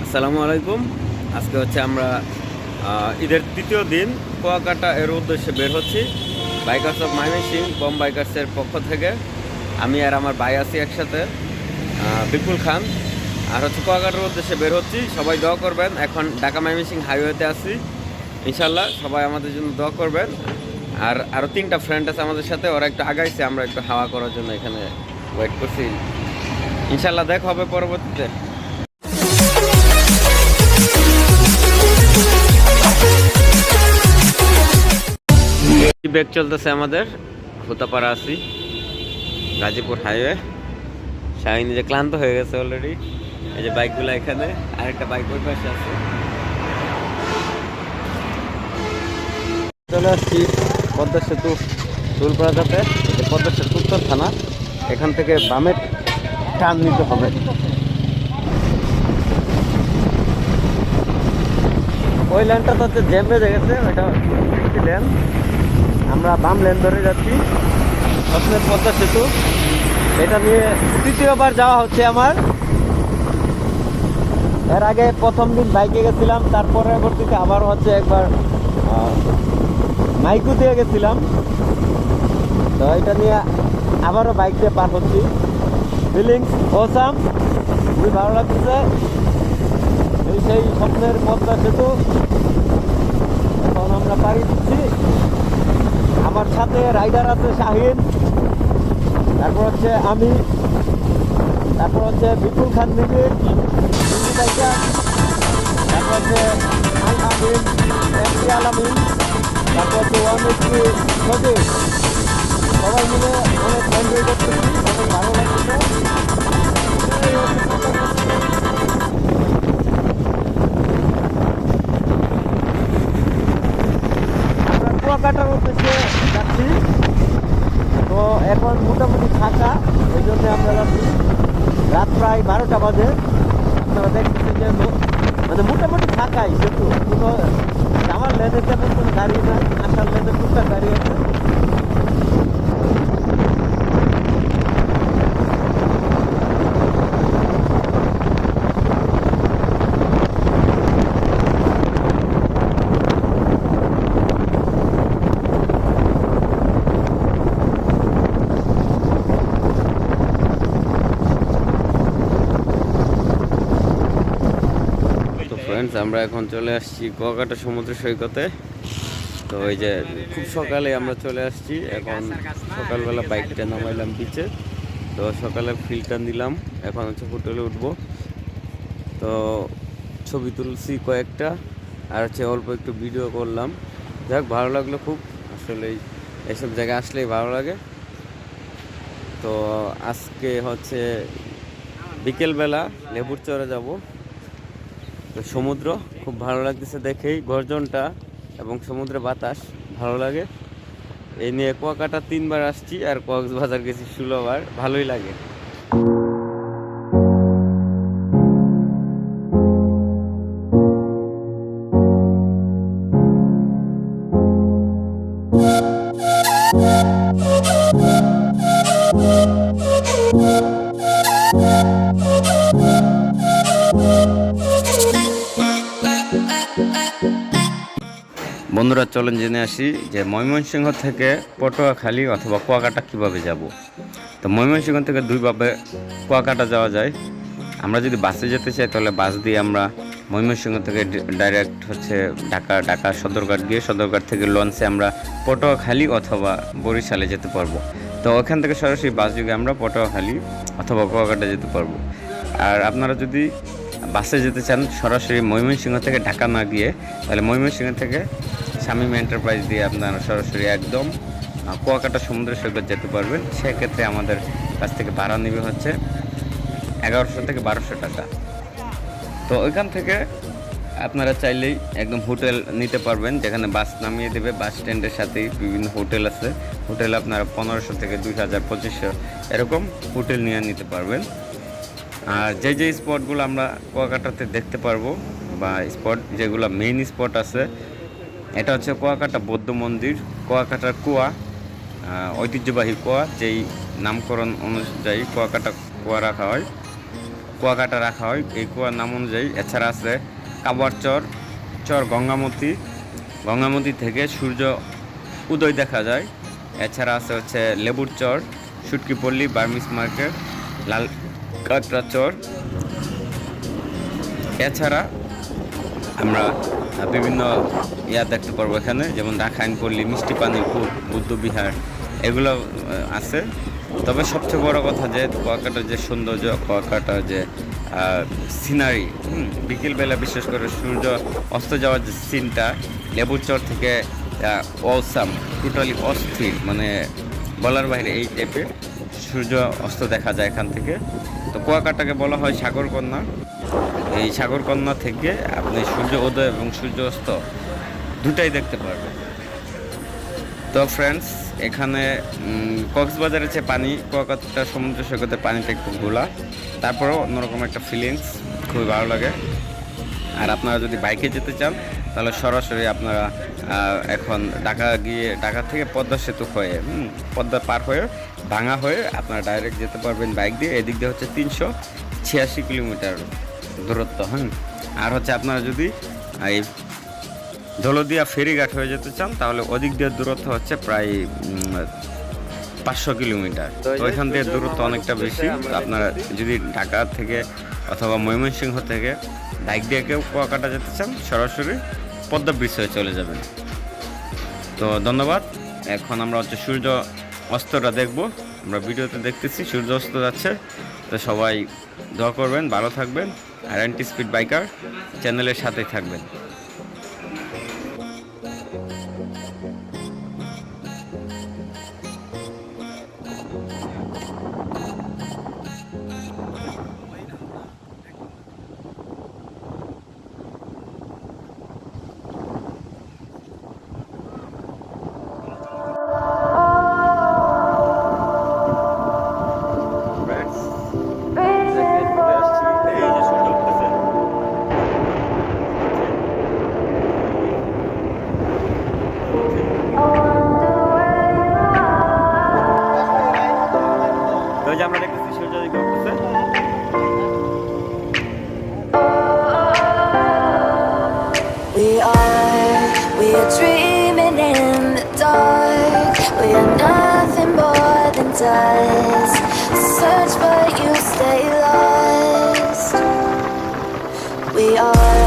আসসালামু আলাইকুম। আজকে হচ্ছে আমরা ঈদের তৃতীয় দিন কুয়াকাটা এর উদ্দেশ্যে বের হচ্ছি। বাইকার্স অফ ময়মনসিংহ বম বাইকার্সের পক্ষ থেকে আমি আর আমার ভাই আছি একসাথে, বিপুল খান। আর হচ্ছে কুয়াকাটার উদ্দেশ্যে বের হচ্ছি, সবাই দোয়া করবেন। এখন ঢাকা ময়মনসিংহ হাইওয়েতে আছি, ইনশাল্লাহ সবাই আমাদের জন্য দোয়া করবেন। আর আরও 3টা ফ্রেন্ড আছে আমাদের সাথে, ওরা একটু আগাইছে, আমরা একটু হাওয়া করার জন্য এখানে ওয়েট করছি। ইনশাল্লাহ দেখা হবে পরবর্তীতে। ব্যাগ চলতেছে আমাদের, হুতাপাড়া আছি, গাজীপুর হাইওয়ে। শাহিনী যে ক্লান্ত হয়ে গেছে অলরেডি, এই যে বাইকগুলো এখানে, আরেকটা বাইক ওই পাশে আছে। চলে আসছি পদ্মা সেতু টুল প্লাজাতে। পদ্মা সেতু উত্তর থানা, এখান থেকে বামে টার্ন নিতে হবে। ওই লেনটা তো হচ্ছে জ্যাম বেজে গেছে, ওইটা লেন, আমরা বাম লেন ধরে যাচ্ছি। স্বপ্নের পদ্মা সেতু, এটা নিয়ে তৃতীয়বার যাওয়া হচ্ছে আমার। এর আগে প্রথম দিন বাইকে গেছিলাম, তার পরবর্তীতে আবার হচ্ছে একবার মাইকু দিয়ে গেছিলাম। তো এটা নিয়ে আবারও বাইক দিয়ে পার হচ্ছি। ফিলিংস অসাম, খুবই ভালো লাগতেছে। এই সেই স্বপ্নের পদ্মা সেতু এখন আমরা পাড়ি দিচ্ছি। আমার সাথে রাইডার আছে শাহিন, তারপর হচ্ছে আমি, তারপর হচ্ছে বিপুল খান মিমির, তারপর হচ্ছে আলামিন, এমপি আলামিন, তারপর হচ্ছে 180 সজিব। সবাই মিলে অনেক এনজয় করতেছি, অনেক ভালো লাগতেছে। আমরা কুয়াকাটার উদ্দেশ্যে যাচ্ছি। তো এখন মোটামুটি ফাঁকা, এই জন্য আমরা যাচ্ছি। রাত প্রায় 12টা বাজে। আপনারা দেখতেছেন যে মানে মোটামুটি ফাঁকাই সেতু, কোনো আমার লেনে তেমন কোনো গাড়ি নাই, আসার লেনে টুকটাক গাড়ি আছে। আমরা এখন চলে আসছি কুয়াকাটা সমুদ্র সৈকতে। তো ওই যে খুব সকালে আমরা চলে আসছি, এখন সকালবেলা বাইকটা নামাইলাম বিচে। তো সকালে ফিল্টার নিলাম, এখন হচ্ছে হোটেলে উঠবো। তো ছবি তুলছি কয়েকটা, আর হচ্ছে অল্প একটু ভিডিও করলাম। যাক, ভালো লাগলো খুব, আসলে এইসব জায়গায় আসলেই ভালো লাগে। তো আজকে হচ্ছে বিকেলবেলা লেবুর চরে যাব। তো সমুদ্র খুব ভালো লাগতেছে দেখেই, গর্জনটা এবং সমুদ্রের বাতাস ভালো লাগে। এই নিয়ে কুয়াকাটা 3বার আসছি, আর কক্সবাজার গেছি 16বার, ভালোই লাগে। বন্ধুরা, চলেন জেনে আসি যে ময়মনসিংহ থেকে পটুয়াখালী অথবা কুয়াকাটা কিভাবে যাব। তো ময়মনসিংহ থেকে 2ভাবে কুয়াকাটা যাওয়া যায়। আমরা যদি বাসে যেতে চাই তাহলে বাস দিয়ে আমরা ময়মনসিংহ থেকে ডাইরেক্ট হচ্ছে ঢাকা সদরঘাট গিয়ে সদরঘাট থেকে লঞ্চে আমরা পটুয়াখালী অথবা বরিশালে যেতে পারবো। তো ওখান থেকে সরাসরি বাস যোগে আমরা পটুয়াখালী অথবা কুয়াকাটা যেতে পারবো। আর আপনারা যদি বাসে যেতে চান সরাসরি ময়মনসিংহ থেকে ঢাকা না গিয়ে, তাহলে ময়মনসিংহ থেকে শামীম এন্টারপ্রাইজ দিয়ে আপনারা সরাসরি একদম কুয়াকাটা সমুদ্র সৈকত যেতে পারবেন। সেক্ষেত্রে আমাদের কাছ থেকে ভাড়া নেবে হচ্ছে 1100 থেকে 1200 টাকা। তো ওইখান থেকে আপনারা চাইলেই একদম হোটেল নিতে পারবেন, যেখানে বাস নামিয়ে দেবে। বাস স্ট্যান্ডের সাথেই বিভিন্ন হোটেল আছে, হোটেল আপনারা 1500 থেকে 2000 2500 এরকম হোটেল নিয়ে নিতে পারবেন। আর যে স্পটগুলো আমরা কুয়াকাটাতে দেখতে পারবো, বা স্পট যেগুলো মেইন স্পট আছে, এটা হচ্ছে কুয়াকাটা বৌদ্ধ মন্দির, কুয়াকাটার কুয়া, ঐতিহ্যবাহী কুয়া, যেই নামকরণ অনুযায়ী কুয়াকাটা কুয়া রাখা হয়। কুয়াকাটা রাখা হয় এই কুয়ার নাম অনুযায়ী। এছাড়া আছে কাবার চর, চর গঙ্গামতি থেকে সূর্য উদয় দেখা যায়। এছাড়া আছে হচ্ছে লেবুর চর, সুটকিপল্লী, বার্মিস মার্কেট, লাল কাঁকড়া চর। এছাড়া আমরা বিভিন্ন দেখতে পারবো এখানে, যেমন রাখাইনপল্লী, মিষ্টি পানির কূপ, বুদ্ধবিহার, এগুলো আছে। তবে সবচেয়ে বড় কথা যে কুয়াকাটার যে সৌন্দর্য, কুয়াকাটার যে সিনারি, বিকেলবেলা বিশেষ করে সূর্য অস্ত যাওয়ার যে সিনটা লেবুর চর থেকে অসাম, টোটালি অস্থির, মানে বলার বাইরে এই টাইপের সূর্য অস্ত দেখা যায় এখান থেকে। তো কুয়াকাটাকে বলা হয় সাগরকন্যা। এই সাগরকন্যা থেকে আপনি সূর্য উদয় এবং সূর্য অস্ত দুটাই দেখতে পারবেন। তো ফ্রেন্ডস, এখানে কক্সবাজারের চেয়ে পানি, কুয়াকাটা সমুদ্র সৈকতের পানিটা একটু ঘোলা, তারপরেও অন্যরকম একটা ফিলিংস, খুবই ভালো লাগে। আর আপনারা যদি বাইকে যেতে চান তাহলে সরাসরি আপনারা এখন ঢাকা থেকে পদ্মা সেতু হয়ে পদ্মা পার হয়ে ভাঙা হয়ে আপনারা ডাইরেক্ট যেতে পারবেন বাইক দিয়ে। এদিক দিয়ে হচ্ছে 386 কিলোমিটার দূরত্ব। আর হচ্ছে আপনারা যদি এই দৌলতদিয়া ফেরিঘাট হয়ে যেতে চান তাহলে ওদিক দিয়ে দূরত্ব হচ্ছে প্রায় 500 কিলোমিটার। তো ওইখান থেকে দূরত্ব অনেকটা বেশি। আপনারা যদি ঢাকা থেকে অথবা ময়মনসিংহ থেকে বাইক দিয়ে কেউ কুয়াকাটা যেতে চান সরাসরি পদ্মা ব্রিজ হয়ে চলে যাবেন। তো ধন্যবাদ। এখন আমরা হচ্ছে সূর্য অস্তটা দেখব। আমরা ভিডিওতে দেখতেছি সূর্য অস্ত যাচ্ছে। তো সবাই দোয়া করবেন, ভালো থাকবেন, আর এনটি স্পিড বাইকার চ্যানেলের সাথেই থাকবেন। আমরা দেখতেছি সূর্য দিকে উঠতেছে। We are dreaming in the dark. We are nothing more than dust. Search but you stay lost. We are